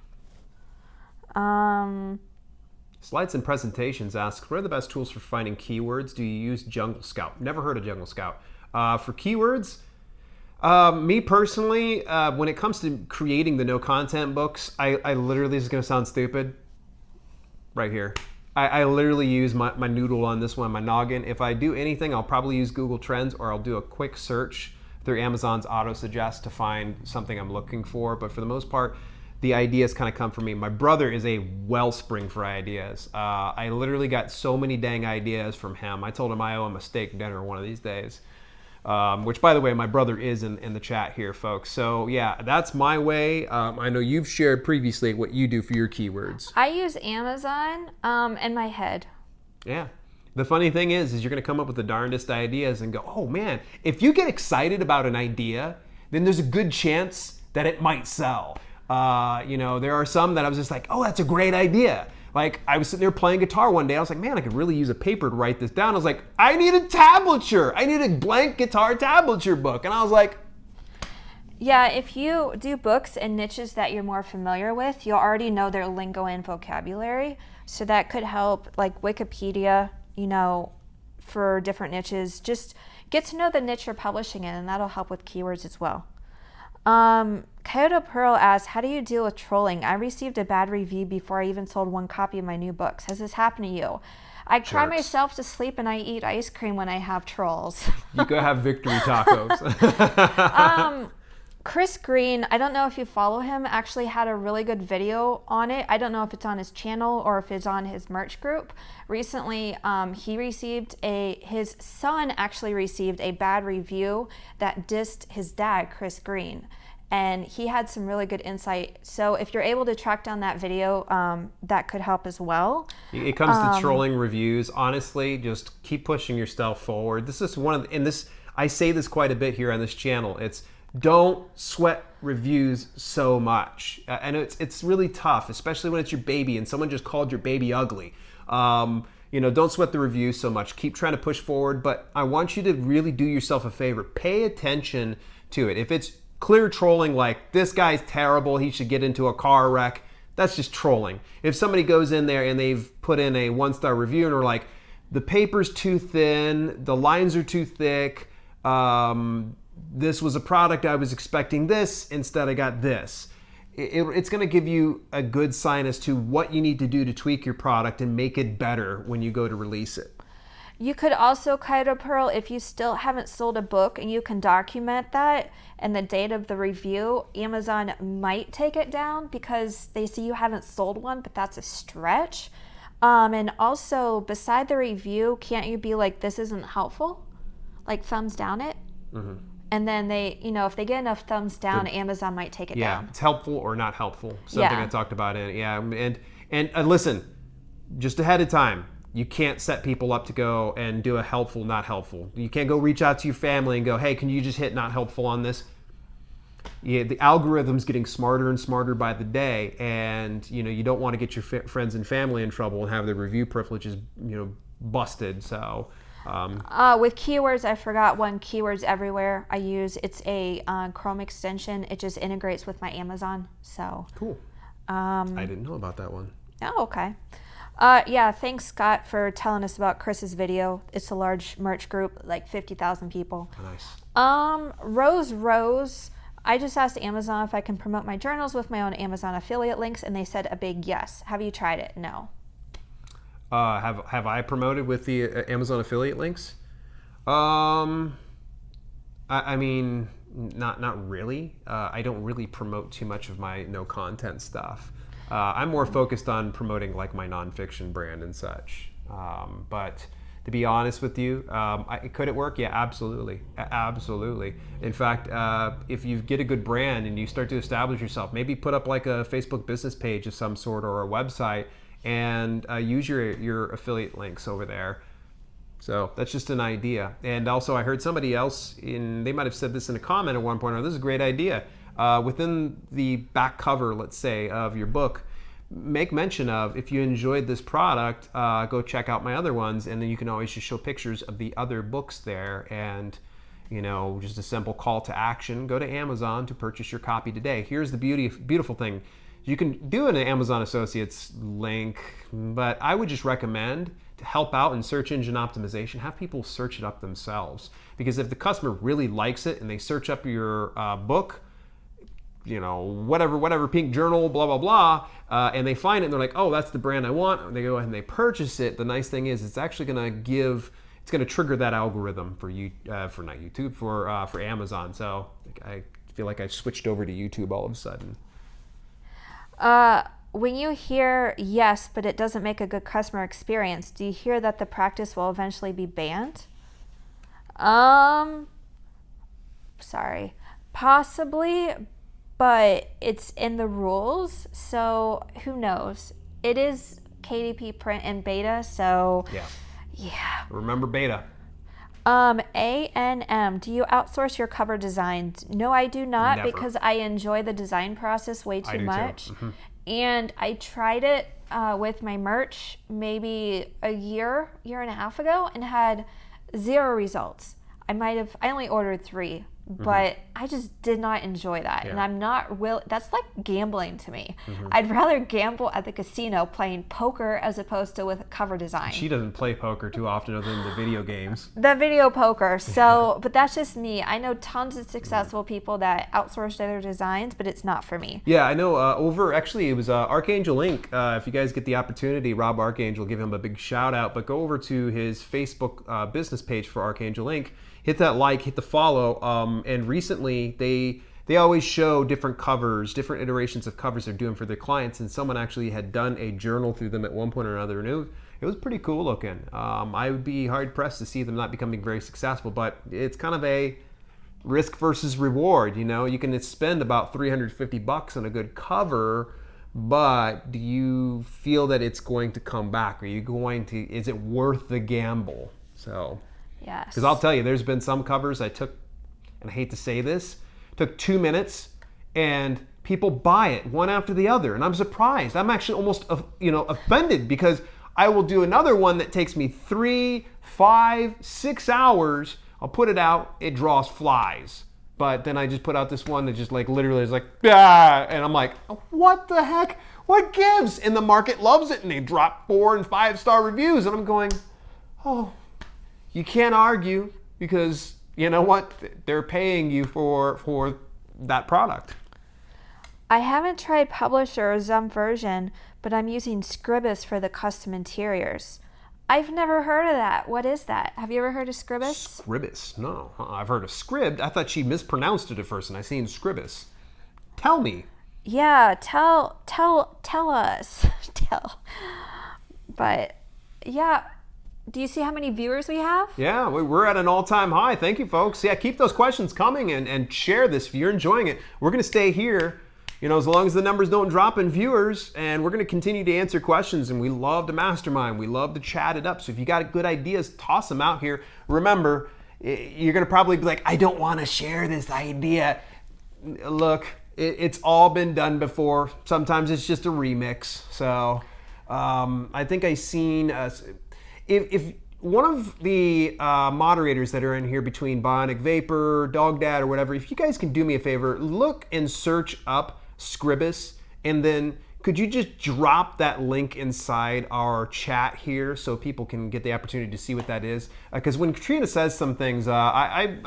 Slides and Presentations asks, what are the best tools for finding keywords? Do you use Jungle Scout? Never heard of Jungle Scout. For keywords, me personally, when it comes to creating the no content books, I literally, this is going to sound stupid, right here. I literally use my noodle on this one, my noggin. If I do anything, I'll probably use Google Trends, or I'll do a quick search through Amazon's auto suggest to find something I'm looking for. But for the most part, the ideas kind of come from me. My brother is a wellspring for ideas. I literally got so many dang ideas from him. I told him I owe him a steak dinner one of these days. Which, by the way, my brother is in the chat here, folks. So yeah, that's my way. I know you've shared previously what you do for your keywords. I use Amazon in my head. Yeah. The funny thing is you're going to come up with the darndest ideas and go, oh man, if you get excited about an idea, then there's a good chance that it might sell. There are some that I was just like, oh, that's a great idea. Like, I was sitting there playing guitar one day. I was like, man, I could really use a paper to write this down. I was like, I need a tablature. I need a blank guitar tablature book. And I was like, yeah, if you do books and niches that you're more familiar with, you'll already know their lingo and vocabulary. So that could help, like Wikipedia, for different niches. Just get to know the niche you're publishing in, and that'll help with keywords as well. Coyote Pearl asks, how do you deal with trolling? I received a bad review before I even sold one copy of my new books. Has this happened to you? I cry myself to sleep and I eat ice cream when I have trolls. You go have victory tacos. Chris Green, I don't know if you follow him, actually had a really good video on it. I don't know if it's on his channel or if it's on his merch group. Recently, his son actually received a bad review that dissed his dad, Chris Green. And he had some really good insight. So if you're able to track down that video, that could help as well. It comes to trolling reviews. Honestly, just keep pushing yourself forward. This is I say this quite a bit here on this channel. It's don't sweat reviews so much. And it's really tough, especially when it's your baby and someone just called your baby ugly. Don't sweat the reviews so much. Keep trying to push forward, but I want you to really do yourself a favor. Pay attention to it. If it's clear trolling, like this guy's terrible, he should get into a car wreck. That's just trolling. If somebody goes in there and they've put in a 1-star review and are like, the paper's too thin, the lines are too thick, this was a product I was expecting this, instead I got this. It's going to give you a good sign as to what you need to do to tweak your product and make it better when you go to release it. You could also, Kaido Pearl, if you still haven't sold a book and you can document that and the date of the review, Amazon might take it down because they see you haven't sold one, but that's a stretch. And also, beside the review, can't you be like, this isn't helpful? Like, thumbs down it? Mm-hmm. And then they, if they get enough thumbs down, Amazon might take it down. Yeah, it's helpful or not helpful. Something I talked about in it. Yeah, and listen, just ahead of time, you can't set people up to go and do a helpful, not helpful. You can't go reach out to your family and go, hey, can you just hit not helpful on this? Yeah, the algorithm's getting smarter and smarter by the day, and you don't want to get your friends and family in trouble and have their review privileges busted. So. With keywords, I forgot one. Keywords Everywhere I use. It's a Chrome extension. It just integrates with my Amazon. So cool. I didn't know about that one. Oh, okay. Yeah, thanks, Scott, for telling us about Chris's video. It's a large merch group, like 50,000 people. Nice. Rose. I just asked Amazon if I can promote my journals with my own Amazon affiliate links, and they said a big yes. Have you tried it? No. Have I promoted with the Amazon affiliate links? I mean, not really. I don't really promote too much of my no content stuff. I'm more focused on promoting like my nonfiction brand and such. But to be honest with you, could it work? Yeah, absolutely, absolutely. In fact, if you get a good brand and you start to establish yourself, maybe put up like a Facebook business page of some sort or a website, and use your affiliate links over there. So that's just an idea. And also I heard somebody else, they might have said this in a comment at one point, this is a great idea. Within the back cover, let's say, of your book, make mention of, if you enjoyed this product, go check out my other ones, and then you can always just show pictures of the other books there, and just a simple call to action, go to Amazon to purchase your copy today. Here's the beautiful thing. You can do an Amazon Associates link, but I would just recommend, to help out in search engine optimization, have people search it up themselves. Because if the customer really likes it and they search up your book, whatever pink journal, blah, blah, blah, and they find it and they're like, oh, that's the brand I want, and they go ahead and they purchase it, the nice thing is it's actually going to trigger that algorithm for for Amazon. So I feel like I switched over to YouTube all of a sudden. When you hear yes, but it doesn't make a good customer experience, do you hear that the practice will eventually be banned? Sorry. Possibly, but it's in the rules, so who knows? It is KDP Print in beta, so yeah. Remember beta. ANM, do you outsource your cover designs? No, I do not. Never. Because I enjoy the design process way too much. Mm-hmm. And I tried it with my merch maybe a year and a half ago and had 0 results. I only ordered 3, but I just did not enjoy that. Yeah. And I'm not that's like gambling to me. I'd rather gamble at the casino playing poker as opposed to with a cover design. She doesn't play poker too often other than the video games. The video poker. So, but that's just me. I know tons of successful people that outsource their designs, but it's not for me. Yeah, I know. It was Archangel Inc. If you guys get the opportunity, Rob Archangel, give him a big shout out. But go over to his Facebook business page for Archangel Inc. Hit that like, hit the follow. And recently, they always show different covers, different iterations of covers they're doing for their clients. And someone actually had done a journal through them at one point or another. And it was pretty cool looking. I would be hard pressed to see them not becoming very successful, but it's kind of a risk versus reward. You can spend about $350 on a good cover, but do you feel that it's going to come back? Is it worth the gamble? So, yes. Because I'll tell you, there's been some covers I took, and I hate to say this, took 2 minutes, and people buy it one after the other, and I'm surprised. I'm actually almost offended, because I will do another one that takes me 3, 5, 6 hours. I'll put it out, it draws flies. But then I just put out this one that just like literally is like, ah, and I'm like, what the heck? What gives? And the market loves it, and they drop 4 and 5 star reviews, and I'm going, oh, you can't argue because you know what? They're paying you for that product. I haven't tried Publisher or Zum version, but I'm using Scribus for the custom interiors. I've never heard of that. What is that? Have you ever heard of Scribus? Scribus? No. I've heard of Scribd. I thought she mispronounced it at first, and I seen Scribus. Tell me. Yeah, tell us. But yeah, do you see how many viewers we have? Yeah, we're at an all-time high. Thank you, folks. Yeah, keep those questions coming and share this if you're enjoying it. We're going to stay here, you know, as long as the numbers don't drop in viewers, and we're going to continue to answer questions, and we love to mastermind. We love to chat it up. So if you got good ideas, toss them out here. Remember, you're going to probably be like, I don't want to share this idea. Look, it's all been done before. Sometimes it's just a remix. So I think I seen... If one of the moderators that are in here between Bionic Vapor, Dog Dad, or whatever, if you guys can do me a favor, look and search up Scribus, and then could you just drop that link inside our chat here so people can get the opportunity to see what that is? Because when Katrina says some things, I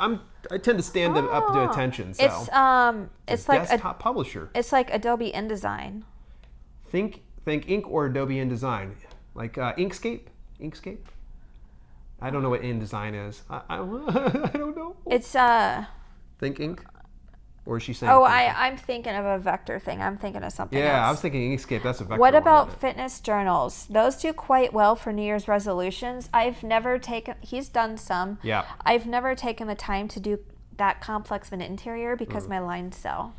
tend to stand up to attention. So it's like desktop publisher. It's like Adobe InDesign. Think Ink or Adobe InDesign, like Inkscape. I don't know what InDesign is. I don't know. It's Think Ink, or is she saying? Oh, I'm thinking of a vector thing. I'm thinking of something else. Yeah, I was thinking Inkscape. That's a vector. What about fitness journals? Those do quite well for New Year's resolutions. I've never taken. He's done some. Yeah. I've never taken the time to do that complex of an interior because my lines sell.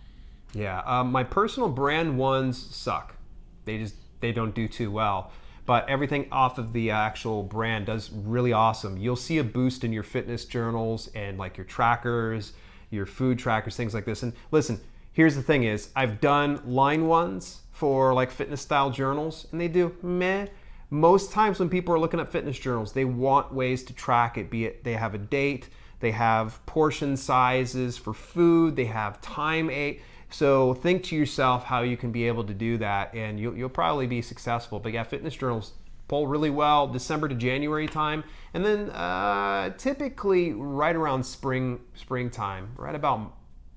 Yeah, my personal brand ones suck. They don't do too well. But everything off of the actual brand does really awesome. You'll see a boost in your fitness journals and like your trackers, your food trackers, things like this. And listen, here's the thing is, I've done line ones for like fitness style journals, and they do meh. Most times when people are looking at fitness journals, they want ways to track it, be it they have a date, they have portion sizes for food, they have time ate. So think to yourself how you can be able to do that, and you'll probably be successful. But yeah, fitness journals pull really well December to January time, and then typically right around springtime, right about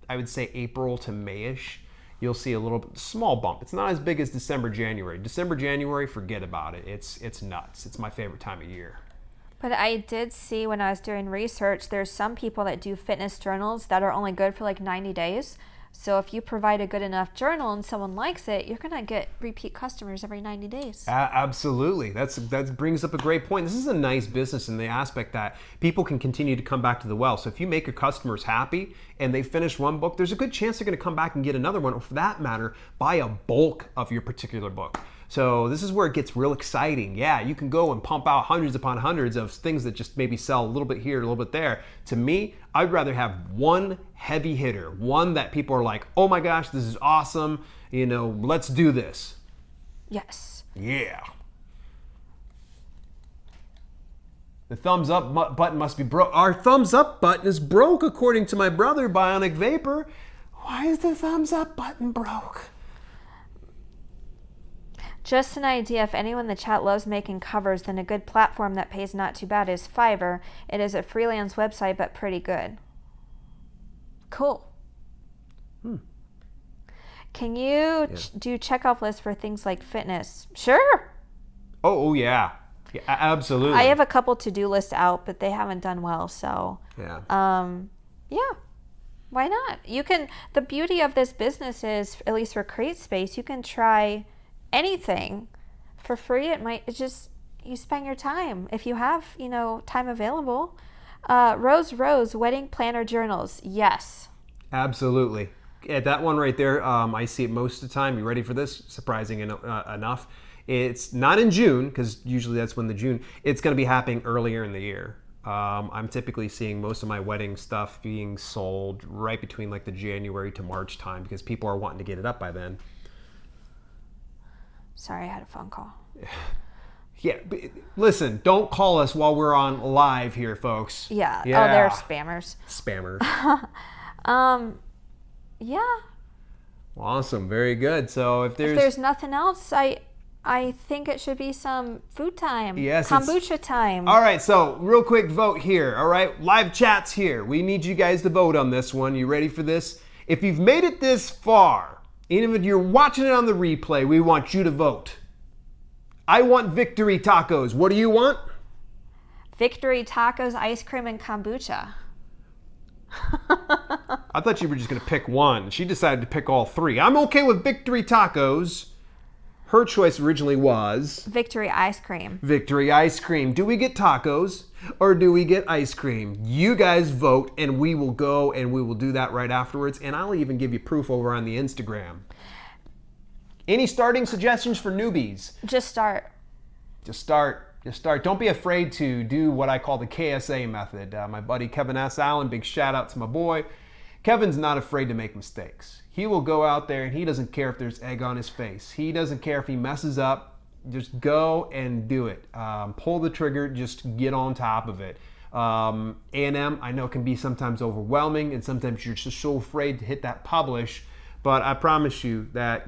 I would say April to Mayish, you'll see a little small bump. It's not as big as December, January. December, January, forget about it. It's nuts. It's my favorite time of year. But I did see when I was doing research, there's some people that do fitness journals that are only good for like 90 days. So if you provide a good enough journal and someone likes it, you're going to get repeat customers every 90 days. Absolutely. That brings up a great point. This is a nice business in the aspect that people can continue to come back to the well. So if you make your customers happy and they finish one book, there's a good chance they're going to come back and get another one, or for that matter, buy a bulk of your particular book. So this is where it gets real exciting. Yeah, you can go and pump out hundreds upon hundreds of things that just maybe sell a little bit here, a little bit there. To me, I'd rather have one heavy hitter, one that people are like, oh my gosh, this is awesome. You know, let's do this. Yes. Yeah. The thumbs up button must be broke. Our thumbs up button is broke, according to my brother, Bionic Vapor. Why is the thumbs up button broke? Just an idea, if anyone in the chat loves making covers, then a good platform that pays not too bad is Fiverr. It is a freelance website, but pretty good. Cool. Can you do checkoff lists for things like fitness? Sure. Oh yeah. Yeah, absolutely. I have a couple to-do lists out, but they haven't done well, so. Yeah. Yeah. Why not? You can, the beauty of this business is, at least for CreateSpace, you can try anything for free. It's just, you spend your time if you have, time available. Rose wedding planner journals. Yes, absolutely. Yeah, that one right there, I see it most of the time. You ready for this? Surprising enough, it's not in June, because usually that's when it's going to be happening earlier in the year. I'm typically seeing most of my wedding stuff being sold right between like the January to March time, because people are wanting to get it up by then. Sorry, I had a phone call. Yeah, listen, don't call us while we're on live here, folks. Yeah. Oh, they're spammers. Yeah. Awesome, very good. So if If there's nothing else, I think it should be some food time. Yes, kombucha time. All right, so real quick vote here. All right, live chat's here. We need you guys to vote on this one. You ready for this? If you've made it this far, even if you're watching it on the replay, we want you to vote. I want victory tacos. What do you want? Victory tacos, ice cream, and kombucha. I thought you were just going to pick one. She decided to pick all three. I'm okay with victory tacos. Her choice originally was Victory ice cream. Victory ice cream. Do we get tacos or do we get ice cream? You guys vote and we will go and we will do that right afterwards. And I'll even give you proof over on the Instagram. Any starting suggestions for newbies? Just start. Just start. Don't be afraid to do what I call the KSA method. My buddy Kevin S. Allen, big shout out to my boy. Kevin's not afraid to make mistakes. He will go out there and he doesn't care if there's egg on his face. He doesn't care if he messes up. Just go and do it. Pull the trigger, just get on top of it. A&M, I know, can be sometimes overwhelming and sometimes you're just so afraid to hit that publish, but I promise you that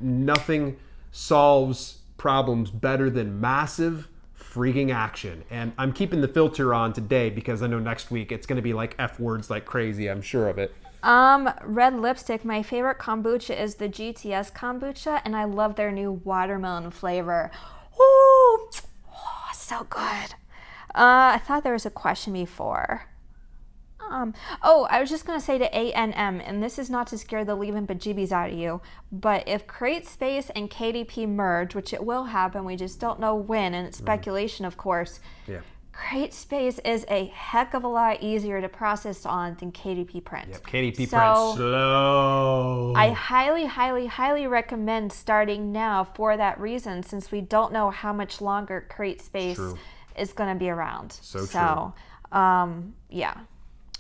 nothing solves problems better than massive freaking action. And I'm keeping the filter on today because I know next week it's going to be like F words like crazy. I'm sure of it. Red Lipstick, my favorite kombucha is the GTS kombucha, and I love their new watermelon flavor. Ooh, so good. I thought there was a question before. I was just going to say to A&M, and this is not to scare the leaving bejeebies out of you, but if CreateSpace and KDP merge, which it will happen, we just don't know when, and it's speculation, of course. Yeah. CreateSpace is a heck of a lot easier to process on than KDP Print. Yep, KDP Print slow. I highly, highly, highly recommend starting now for that reason, since we don't know how much longer CreateSpace is going to be around. So true. Yeah.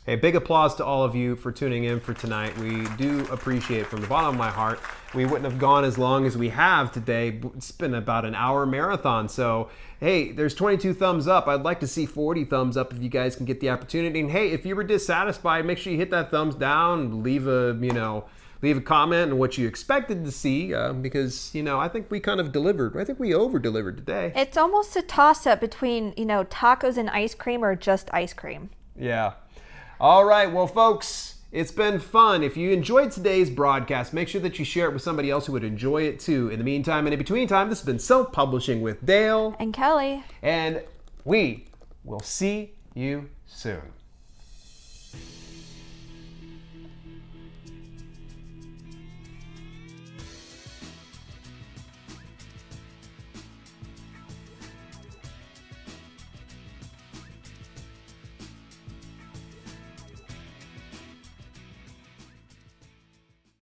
Hey, big applause to all of you for tuning in for tonight. We do appreciate it from the bottom of my heart. We wouldn't have gone as long as we have today. It's been about an hour marathon. So, hey, there's 22 thumbs up. I'd like to see 40 thumbs up if you guys can get the opportunity. And hey, if you were dissatisfied, make sure you hit that thumbs down, leave a comment on what you expected to see, because, I think we kind of delivered. I think we over-delivered today. It's almost a toss-up between, tacos and ice cream or just ice cream. Yeah. All right, well, folks, it's been fun. If you enjoyed today's broadcast, make sure that you share it with somebody else who would enjoy it too. In the meantime and in between time, this has been Self-Publishing with Dale and Kelly. And we will see you soon.